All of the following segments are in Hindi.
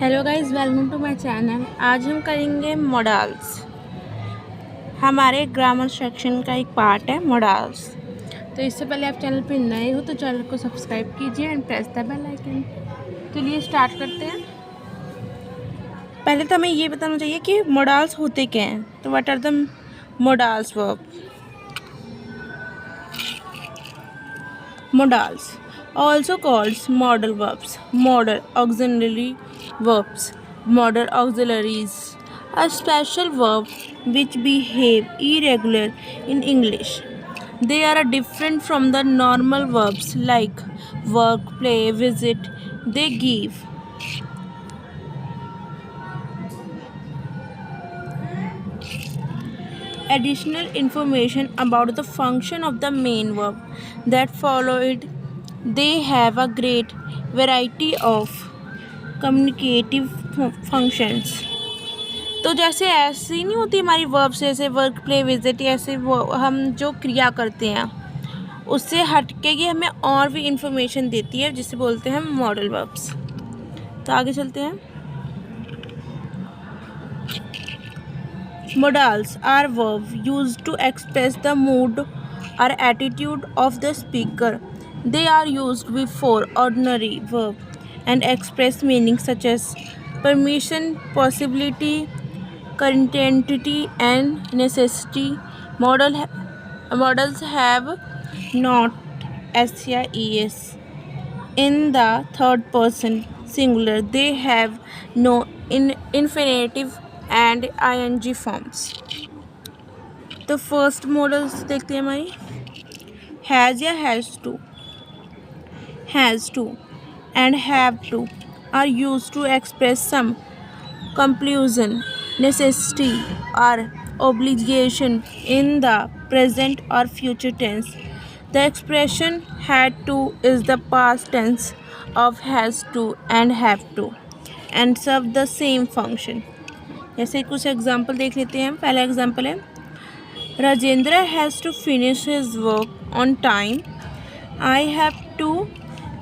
Hello guys, welcome to my channel. आज हम करेंगे मॉडल्स। हमारे ग्रामर सेक्शन का एक पार्ट है मॉडल्स। तो इससे पहले आप चैनल पर नए हो तो चैनल को सब्सक्राइब कीजिए and press the bell icon. चलिए स्टार्ट करते हैं। पहले तो हमें ये बताना चाहिए कि मॉडल्स होते क्या हैं। तो what are the modals verb? Modals, also called modal verbs, modal auxiliary verbs, modal auxiliaries, a special verb which behave irregular in English. They are different from the normal verbs like work, play, visit. They give additional information about the function of the main verb that follow it. They have a great variety of communicative functions. तो जैसे ऐसी नहीं होती हमारी वर्ब्स, जैसे वर्क, प्ले, विजिट, ऐसे वो हम जो क्रिया करते हैं उससे हटके ये हमें और भी इंफॉर्मेशन देती है जिसे बोलते हैं मॉडल वर्ब्स। तो आगे चलते हैं। Modals are verbs used to express the mood or attitude of the speaker. They are used before ordinary verb and express meanings such as permission, possibility, continuity, and necessity. Modals have not SES in the third person singular. They have no infinitive and ing forms. तो फर्स्ट मॉडल्स देखते हैं हमारी। हैज़ या has to and have to are use to express some conclusion, necessity और obligation in the present or future tense. The expression had to is the past tense of has to and have to and serve the same function. जैसे कुछ एग्जाम्पल देख लेते हैं। पहला एग्जाम्पल है, Rajendra has to finish his work on time. I have to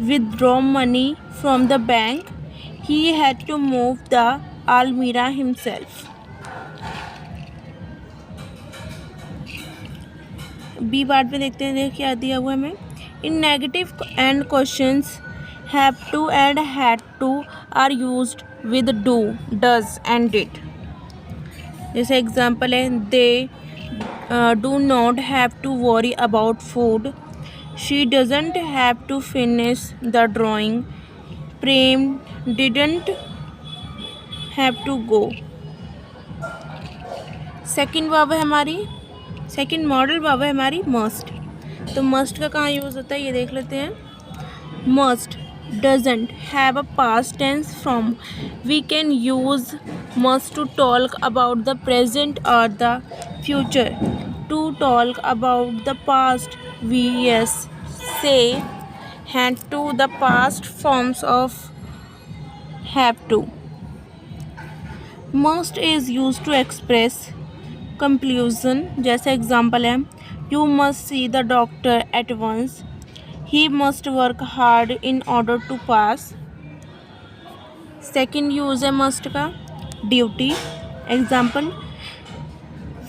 withdraw money from the bank. He had to move the अलमीरा हिमसेल्फ। बी पार्ट में देखते हैं, देखिए क्या दिया हुआ है हमें। In negative and questions have to and had to are used with do, does and did. जैसे एग्जांपल है, they do not have to worry about food. She doesn't have to finish the drawing. Prem didn't have to go. Second verb है हमारी, सेकेंड मॉडल वर्ब है हमारी मस्ट। तो मस्ट का कहाँ यूज़ होता है ये देख लेते हैं। Must doesn't have a past tense form. We can use must to talk about the present or the future. To talk about the past, we say had to. The past forms of have to. Must is used to express conclusion. जैसे एग्जाम्पल है, you must see the doctor at once. He must work hard in order to pass. Second use है मस्ट का, duty. Example,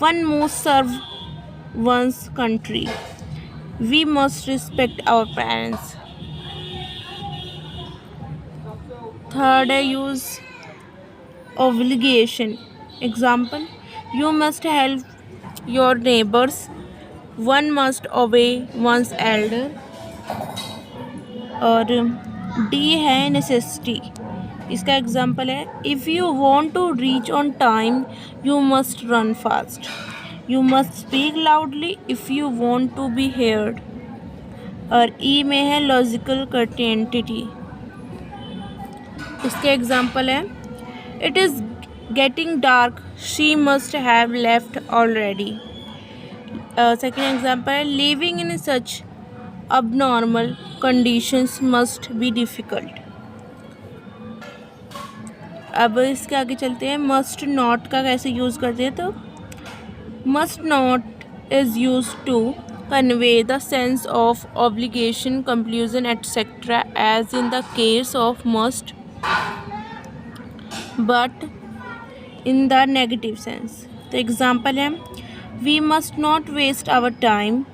one must serve one's country. We must respect our parents. Third है use obligation. Example, you must help your neighbours. One must obey one's elder. और डी है नेसेसिटी। इसका एग्जाम्पल है, if you want to reach on time you must run fast. You must speak loudly if you want to be heard. और ई में है लॉजिकल कंटिन्यूटी। इसके एग्जाम्पल है, it is getting dark, she must have left already. Second example है, living in such abnormal conditions must be difficult. अब इसके आगे चलते हैं। must not का कैसे यूज़ करते हैं। तो must not is used to convey the sense of obligation, compulsion, etc. as in the case of must. but in the negative sense. तो एग्जाम्पल है, we must not waste our time,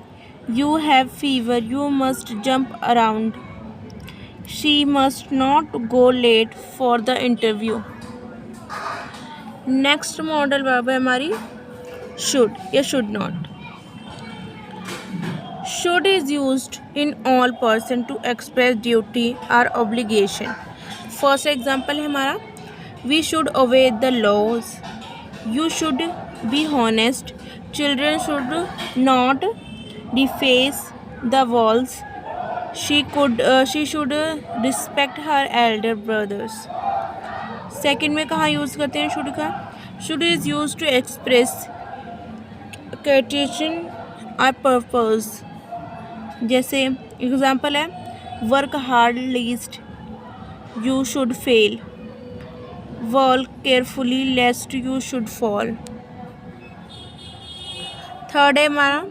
you have fever, you must jump around, she must not go late for the interview. Next model verb है हमारी शुड या should not. Should is used in all person to express duty और ऑब्लिगेशन. फर्स्ट एग्जाम्पल है हमारा, we should obey the laws, you should be honest, children should not deface the walls, she should respect her elder brothers. Second में कहाँ यूज़ करते हैं शुड का? Should is use to express creation और पर्पस. जैसे एग्जाम्पल है, work hard least, you should fail, walk carefully लेस्ट you should fall. Third है हमारा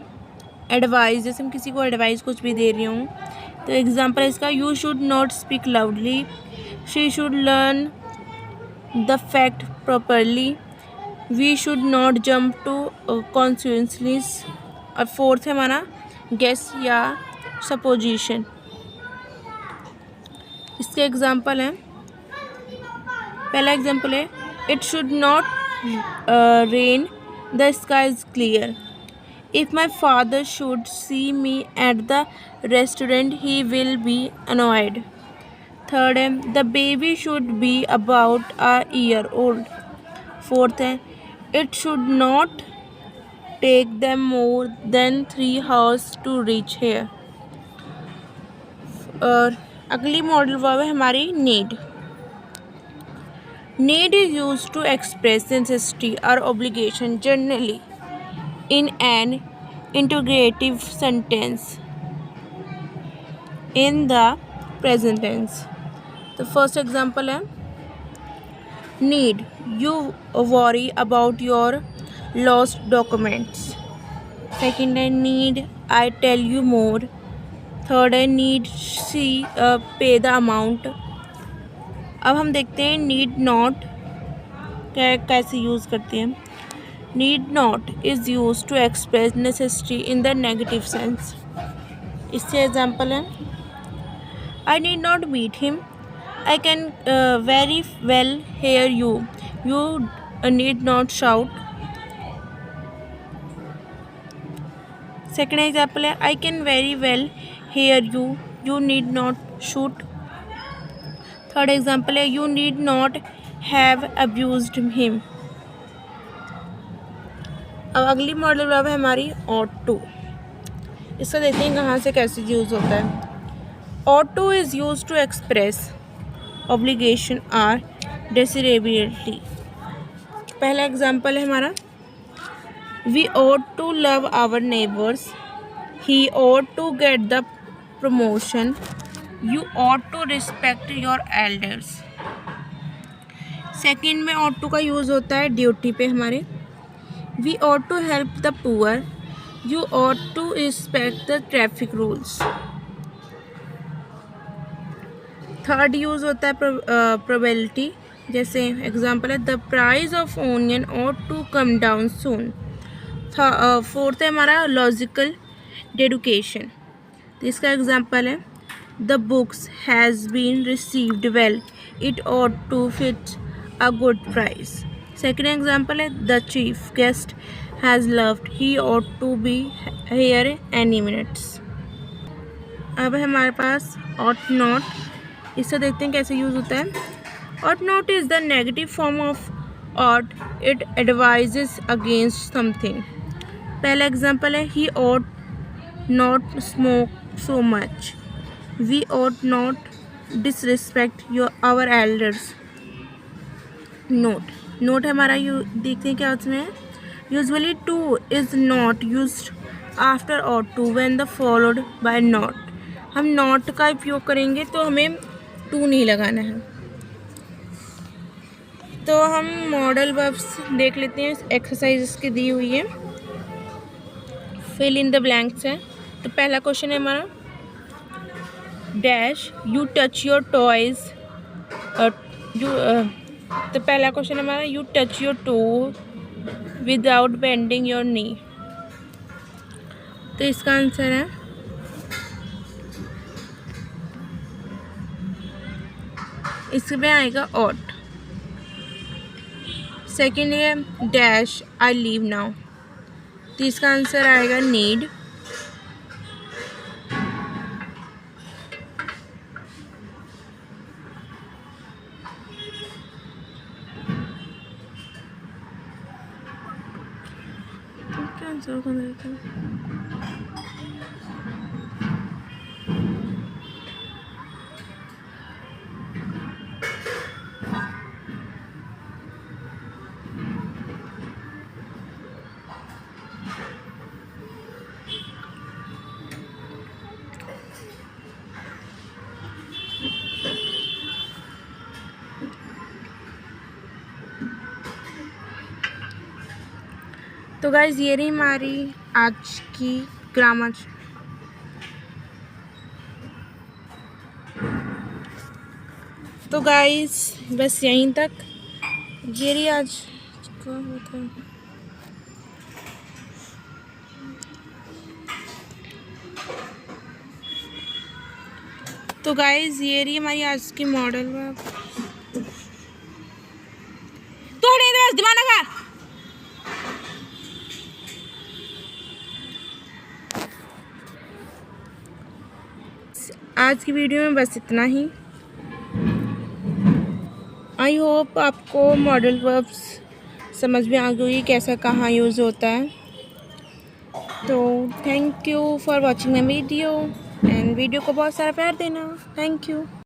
एडवाइस. जैसे हम किसी को एडवाइस कुछ भी दे रही हूँ, तो एग्जाम्पल है इसका, you should not speak loudly, she should learn the fact properly, we should not jump to consequences. और फोर्थ है हमारा गेस या सपोजिशन. इसके एग्जाम्पल हैं, पहला एग्जाम्पल है, it should not rain, the sky is clear, if my father should see me at the restaurant he will be annoyed. Third है, the baby should be about a year old. Fourth है, it should not take them more than 3 hours to reach here. और अगली मॉडल वर्ब है हमारी need. Need is use to express necessity और obligation generally in an integrative sentence in the present tense. The first example है, need, you worry about your lost documents. Second है, need, I tell you more. Third है, need, she pay the amount. अब हम देखते हैं need not कैसे यूज़ करते हैं. Need not is used to express necessity in the negative sense. इससे एग्जाम्पल है, I need not meet him, I can very well hear you, you need not shout. Second example है, I can very well hear you, you need not shoot. Third example है, you need not have abused him. अब अगली मॉडल वर्ब है हमारी ought to. इसका देखते हैं कहाँ से कैसे यूज़ होता है. ought to is used to express obligation or desirability. पहला एग्जाम्पल है हमारा, we ought to love our neighbors, he ought to get the promotion, you ought to respect your elders. Second में ought to का यूज़ होता है ड्यूटी पे हमारे, we ought to help the poor, you ought to respect the traffic rules. Third use होता है probability. जैसे एग्जांपल है, the price of onion ought to come down soon. Fourth है हमारा लॉजिकल डेडुकेशन. तो इसका एग्जांपल है, the books has been received well, it ought to fit a good price. Second example है, the chief guest has loved, he ought to be here any minutes. अब है हमारे पास ought not. इससे देखते हैं कैसे यूज़ होता है. ought not is the negative form of ought, it advises against something. पहला एग्जाम्पल है, ही ought not smoke so much, we ought not disrespect our elders. Note है हमारा, देखते हैं क्या उसमें है. Usually two is not used after ought to when the followed by not. हम नॉट का उपयोग करेंगे तो हमें टू नहीं लगाना है. तो हम मॉडल वर्ब्स देख लेते हैं. एक्सरसाइज इसकी दी हुई है, फिल इन द ब्लैंक्स है. तो पहला क्वेश्चन है हमारा, dash, you touch your toys, तो पहला क्वेश्चन हमारा, you touch your toe without bending your knee. तो इसका आंसर है इसमें आएगा ऑट। सेकेंड है डैश आई लीव नाउ। तो इसका आंसर आएगा नीड। तो गाइज ये रही हमारी आज की ग्रामर। तो गाइज बस यहीं तक, ये रही आज का होता है। तो गाइज ये रही हमारी आज की मॉडल वर्ब। थोड़ी देर दिमाग लगा। आज की वीडियो में बस इतना ही। आई होप आपको मॉडल वर्ब्स समझ में आ गई कैसा कहाँ यूज़ होता है। तो thank you for watching my video and video को बहुत सारा प्यार देना। Thank you.